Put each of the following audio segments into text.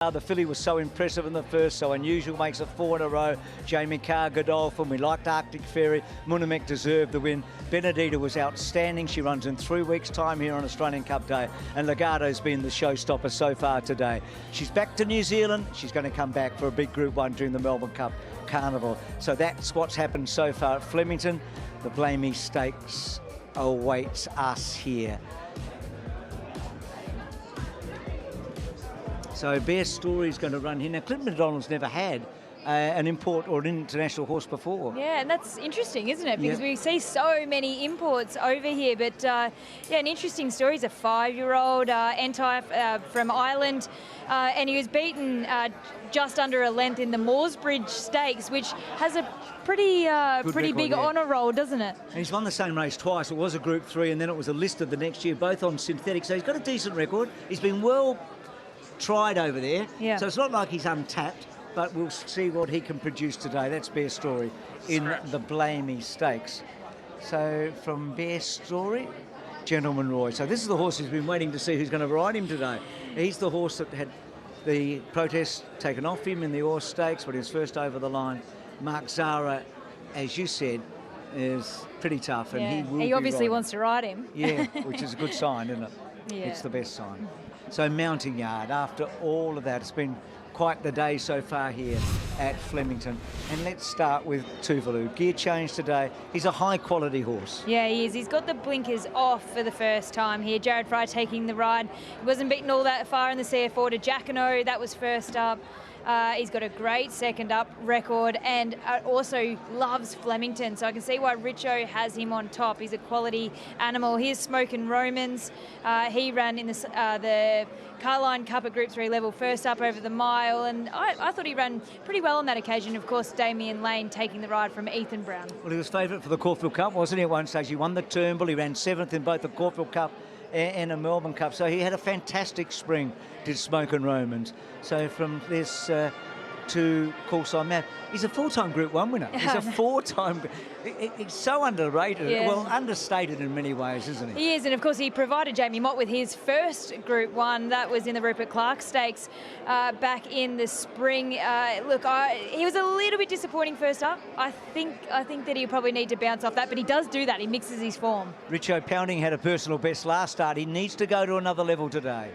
The filly was so impressive in the first, so unusual, makes it 4 in a row. Jamie Carr, Godolphin, we liked Arctic Fairy. Munamek deserved the win. Benedita was outstanding. She runs in 3 weeks' time here on Australian Cup Day. And Legado's been the showstopper so far today. She's back to New Zealand. She's going to come back for a big Group 1 during the Melbourne Cup Carnival. So that's what's happened so far at Flemington. The Blamey Stakes awaits us here. So Bear Story's going to run here. Now, Clinton McDonald's never had an import or an international horse before. Yeah, and that's interesting, isn't it? Because we see so many imports over here. But yeah, an interesting story. He's a 5-year-old Entai from Ireland, and he was beaten just under a length in the Mooresbridge Stakes, which has a pretty big honour roll, doesn't it? And he's won the same race twice. It was a Group 3 and then it was a listed the next year, both on synthetic. So he's got a decent record. He's been well tried over there, so it's not like he's untapped, but we'll see what he can produce today. That's Bear Story in the Blamey Stakes. So from Bear Story, Gentleman Roy. So this is the horse who's been waiting to see who's going to ride him today. He's the horse that had the protest taken off him in the Orr Stakes when he was first over the line. Mark Zara, as you said, is pretty tough, and he obviously wants to ride him. Yeah, which is a good sign, isn't it? Yeah. It's the best sign. So Mounting Yard, after all of that, it's been quite the day so far here at Flemington. And let's start with Tuvalu. Gear change today. He's a high quality horse. Yeah, he is. He's got the blinkers off for the first time here. Jared Fry taking the ride. He wasn't beaten all that far in the CF4 to Jacquino. That was first up. He's got a great second up record and also loves Flemington, so I can see why Richo has him on top. He's a quality animal. Here's Smokin' Romans. He ran in the Carline Cup at Group 3 level, first up over the mile, and I thought he ran pretty well on that occasion. Of course, Damien Lane taking the ride from Ethan Brown. Well, he was favourite for the Caulfield Cup, wasn't he, at one stage? He won the Turnbull. He ran 7th in both the Caulfield Cup and a Melbourne Cup. So he had a fantastic spring, did Smokin' Romans. So from this to Course-On Map, he's a 4-time Group 1 winner. He's a 4-time... He's so underrated, well, understated in many ways, isn't he? He is, and of course he provided Jamie Mott with his first Group 1. That was in the Rupert Clark Stakes back in the spring. Look, he was a little bit disappointing first up. I think that he'll probably need to bounce off that, but he does do that. He mixes his form. Richo Pounding had a personal best last start. He needs to go to another level today.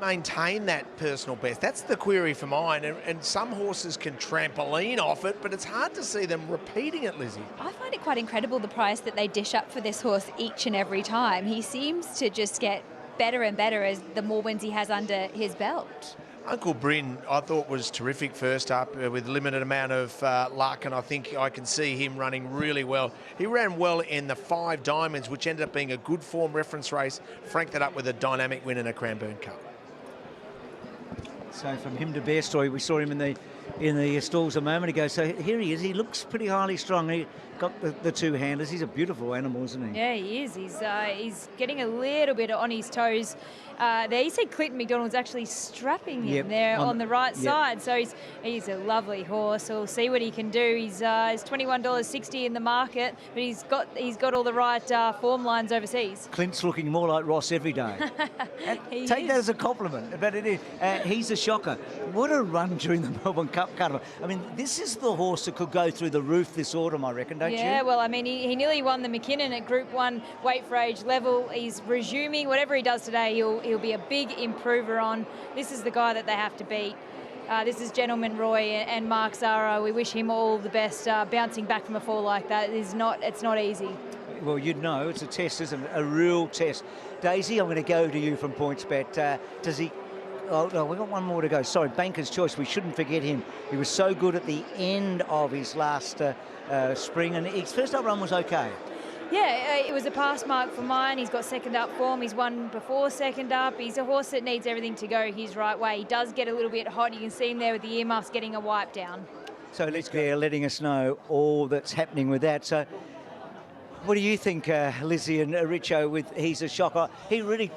Maintain that personal best. That's the query for mine, and some horses can trampoline off it, but it's hard to see them repeating it, Lizzie. I find it quite incredible the price that they dish up for this horse each and every time. He seems to just get better and better as the more wins he has under his belt. Uncle Bryn, I thought, was terrific first up with limited amount of luck, and I think I can see him running really well. He ran well in the 5 Diamonds, which ended up being a good form reference race, franked that up with a dynamic win in a Cranbourne Cup. So from him to Bear Story, we saw him in the stalls a moment ago. So here he is. He looks pretty highly strung. He got the 2 handers. He's a beautiful animal, isn't he? Yeah, he is. He's getting a little bit on his toes. There, you see Clinton McDonald's actually strapping him on the right side. So he's a lovely horse. We'll see what he can do. He's $21.60 in the market, but he's got all the right form lines overseas. Clint's looking more like Ross every day. Take that as a compliment, but it is. He's a shocker. What a run during the Melbourne Cup Carnival. I mean, this is the horse that could go through the roof this autumn, I reckon, don't you? Yeah, well, I mean, he nearly won the McKinnon at Group 1 weight for age level. He's resuming. Whatever he does today, he'll be a big improver on. This is the guy that they have to beat. This is Gentleman Roy and Mark Zara. We wish him all the best. Bouncing back from a fall like that it's not easy. Well, you'd know. It's a test, isn't it? A real test. Daisy, I'm going to go to you from PointsBet. Does he... Oh, no, we've got one more to go. Sorry, Banker's Choice. We shouldn't forget him. He was so good at the end of his last spring, and his first up run was okay. Yeah, it was a pass mark for mine. He's got second up form. He's won before second up. He's a horse that needs everything to go his right way. He does get a little bit hot. You can see him there with the earmuffs getting a wipe down. So let's go letting us know all that's happening with that. So what do you think, Lizzie and Richo, with He's a Shocker? He really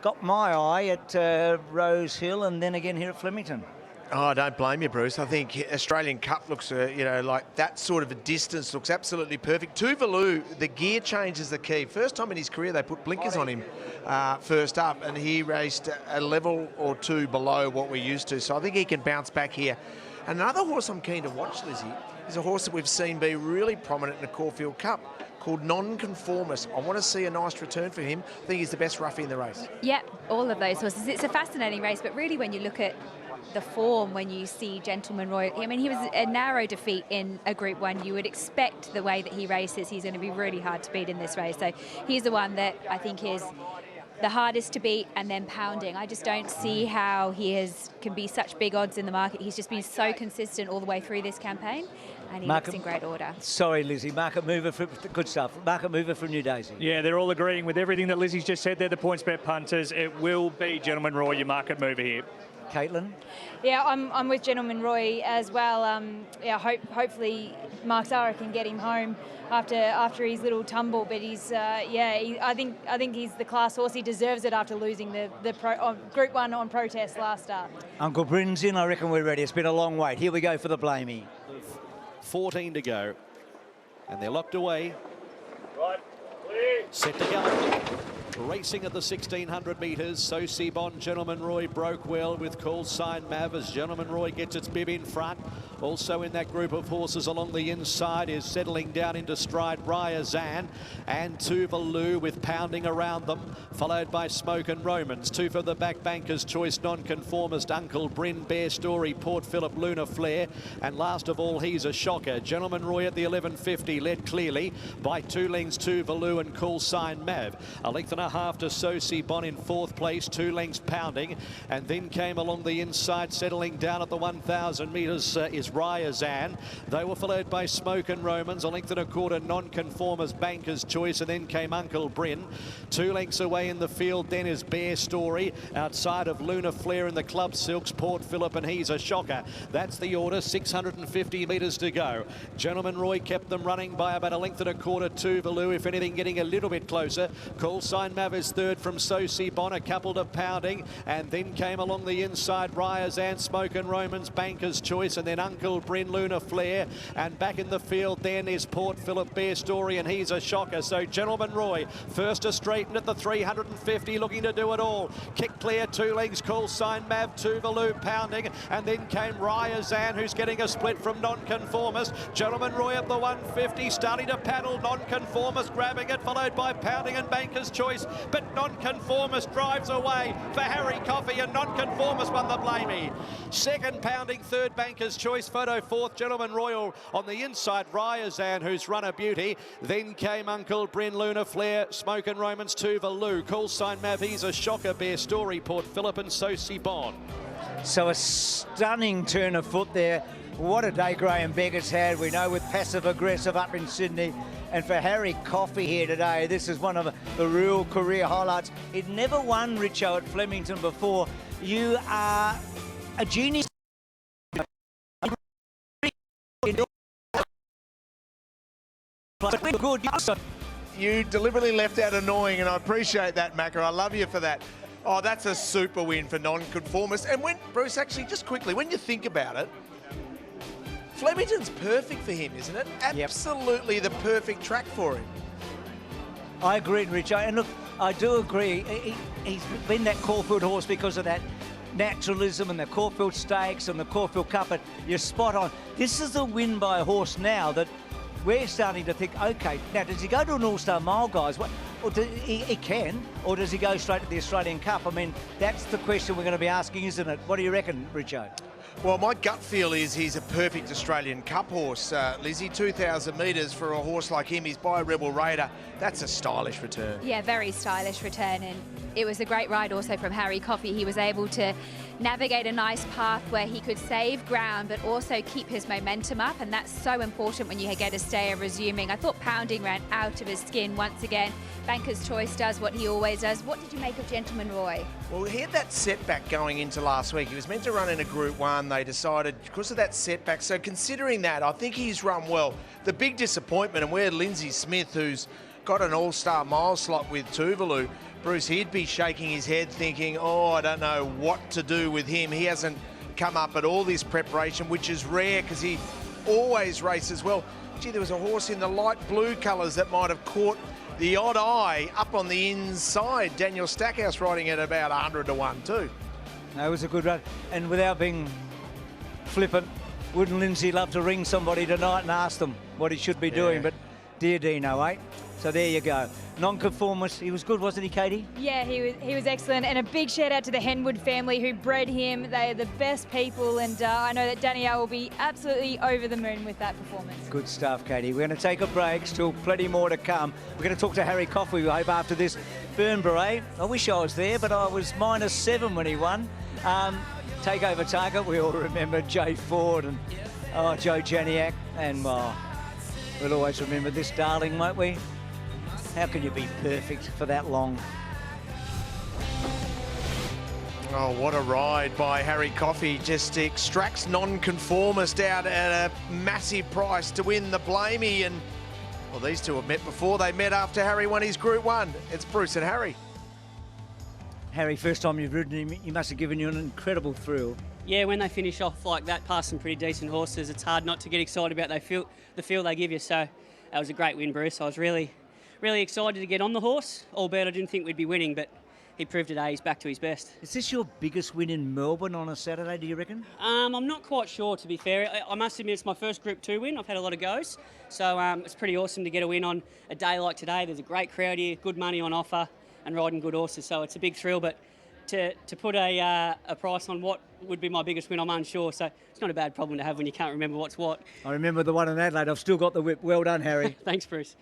got my eye at Rose Hill and then again here at Flemington. Oh, don't blame you, Bruce. I think Australian Cup looks, like that sort of a distance looks absolutely perfect. Tuvalu, the gear change is the key. First time in his career they put blinkers on him first up, and he raced a level or two below what we're used to. So I think he can bounce back here. Another horse I'm keen to watch, Lizzie, is a horse that we've seen be really prominent in the Caulfield Cup, called Nonconformist. I want to see a nice return for him. I think he's the best roughie in the race. Yep, all of those horses. It's a fascinating race, but really when you look at the form, when you see Gentleman Roy, I mean, he was a narrow defeat in a Group 1. You would expect the way that he races, he's going to be really hard to beat in this race. So he's the one that I think is the hardest to beat, and then Pounding. I just don't see how can be such big odds in the market. He's just been so consistent all the way through this campaign, and he looks in great order. Sorry, Lizzie, market mover for good stuff. Market mover from New Daisy. Yeah, they're all agreeing with everything that Lizzie's just said. They're the points bet punters. It will be Gentleman Roy, your market mover here. Caitlin? Yeah, I'm with Gentleman Roy as well. Hopefully Mark Zahra can get him home after his little tumble. But I think he's the class horse. He deserves it after losing the Group 1 on protest last start. Uncle Bryn's in. I reckon we're ready. It's been a long wait. Here we go for the Blamey. 14 to go, and they're locked away. Set to go. Racing at the 1600 metres, so Sebon, Gentleman Roy broke well with Call Sign Mav as Gentleman Roy gets its bib in front. Also in that group of horses along the inside is settling down into stride Raya Zan and Tuvalu with Pounding around them, followed by Smoke and Romans. Two for the back, Banker's Choice, Nonconformist, Uncle Bryn, Bear Story, Port Phillip, Luna Flare, and last of all, He's a Shocker. Gentleman Roy at the 1150, led clearly by 2 lengths Tuvalu and Call Sign Mav. A length and a half to Sosi Bon in 4th place, 2 lengths Pounding, and then came along the inside, settling down at the 1000 metres is Raya Zan. They were followed by Smoke and Romans, a length and a quarter Nonconformist, Banker's Choice, and then came Uncle Bryn. 2 lengths away in the field then is Bear Story, outside of Luna Flare in the Club Silks, Port Phillip, and He's a Shocker. That's the order, 650 metres to go. Gentleman Roy kept them running by about a length and a quarter. Tuvalu, if anything, getting a little bit closer. Call Sign Mav is third from Sosi Bon, a couple to Pounding, and then came along the inside Raya Zan, Smoke and Romans, Banker's Choice, and then Uncle Bryn, Luna Flare, and back in the field then is Port Phillip, Bear Story, and He's a Shocker. So Gentleman Roy first to straighten at the 350, looking to do it all. Kick clear, 2 lengths Call Sign Mav, Tuvalu, Pounding, and then came Raya Zan, who's getting a split from Nonconformist. Gentleman Roy at the 150, starting to paddle. Nonconformist grabbing it, followed by Pounding and Banker's Choice, but Nonconformist drives away for Harry Coffey, and Nonconformist won the Blamey. Second Pounding, third Banker's Choice, photo fourth Gentleman Royal on the inside, Raya Zan, who's run a beauty. Then came Uncle Bryn, Luna Flare, Smoke and Romans, Tuvalu, Call Sign Mav, He's a Shocker, Bear Story, Port Phillip, and Sosi Bon. So a stunning turn of foot there. What a day Graham Beggar's had, we know, with Passive Aggressive up in Sydney. And for Harry Coffey here today, this is one of the real career highlights. It never won, Richo, at Flemington before. You are a genius. Good. You deliberately left out annoying, and I appreciate that, Macca. I love you for that. Oh, that's a super win for Nonconformist. And when, Bruce, actually, just quickly, when you think about it, Flemington's perfect for him, isn't it? Absolutely the perfect track for him. I agree, Richo. And look, I do agree. He's been that Caulfield horse because of that naturalism and the Caulfield Stakes and the Caulfield Cup, but you're spot on. This is a win by a horse now that we're starting to think, okay, now does he go to an All-Star Mile, guys? Or he can, or does he go straight to the Australian Cup? I mean, that's the question we're going to be asking, isn't it? What do you reckon, Richo? Well, my gut feel is he's a perfect Australian Cup horse, Lizzie. 2,000 metres for a horse like him. He's by Rebel Raider. That's a stylish return. Yeah, very stylish return, and it was a great ride also from Harry Coffey. He was able to navigate a nice path where he could save ground but also keep his momentum up, and that's so important when you get a stayer resuming. I thought Pounding ran out of his skin once again. Banker's Choice does what he always does. What did you make of Gentleman Roy? Well, he had that setback going into last week. He was meant to run in a Group 1. They decided because of that setback. So considering that, I think he's run well. The big disappointment, and where Lindsay Smith, who's got an All-Star Mile slot with Tuvalu, Bruce, he'd be shaking his head thinking, oh, I don't know what to do with him. He hasn't come up at all this preparation, which is rare because he always races well. Gee, there was a horse in the light blue colours that might have caught the odd eye up on the inside. Daniel Stackhouse riding at about 100 to 1 too. No, it was a good run. And without being flippant, wouldn't Lindsay love to ring somebody tonight and ask them what he should be doing? But dear Dino, eh? So there you go. Non-conformist, he was good, wasn't he, Katie? Yeah, he was excellent. And a big shout out to the Henwood family who bred him. They are the best people, and I know that Danielle will be absolutely over the moon with that performance. Good stuff, Katie. We're going to take a break, still plenty more to come. We're going to talk to Harry Coffey, we hope, after this. Burnbury, I wish I was there, but I was -7 when he won. Takeover target, we all remember Jay Ford and Joe Janiak, and we'll always remember this darling, won't we? How can you be perfect for that long? Oh, what a ride by Harry Coffey. Just extracts non-conformist out at a massive price to win the Blamey. And, well, these two have met before. They met after Harry won his Group 1. It's Bruce and Harry. Harry, first time you've ridden him, he must have given you an incredible thrill. Yeah, when they finish off like that, past some pretty decent horses, it's hard not to get excited about the feel they give you. So that was a great win, Bruce. I was really excited to get on the horse, albeit I didn't think we'd be winning, but he proved today he's back to his best. Is this your biggest win in Melbourne on a Saturday, do you reckon? I'm not quite sure, to be fair. I must admit it's my first Group 2 win. I've had a lot of goes, so it's pretty awesome to get a win on a day like today. There's a great crowd here, good money on offer, and riding good horses, so it's a big thrill, but to put a price on what would be my biggest win, I'm unsure, so it's not a bad problem to have when you can't remember what's what. I remember the one in Adelaide. I've still got the whip. Well done, Harry. Thanks, Bruce.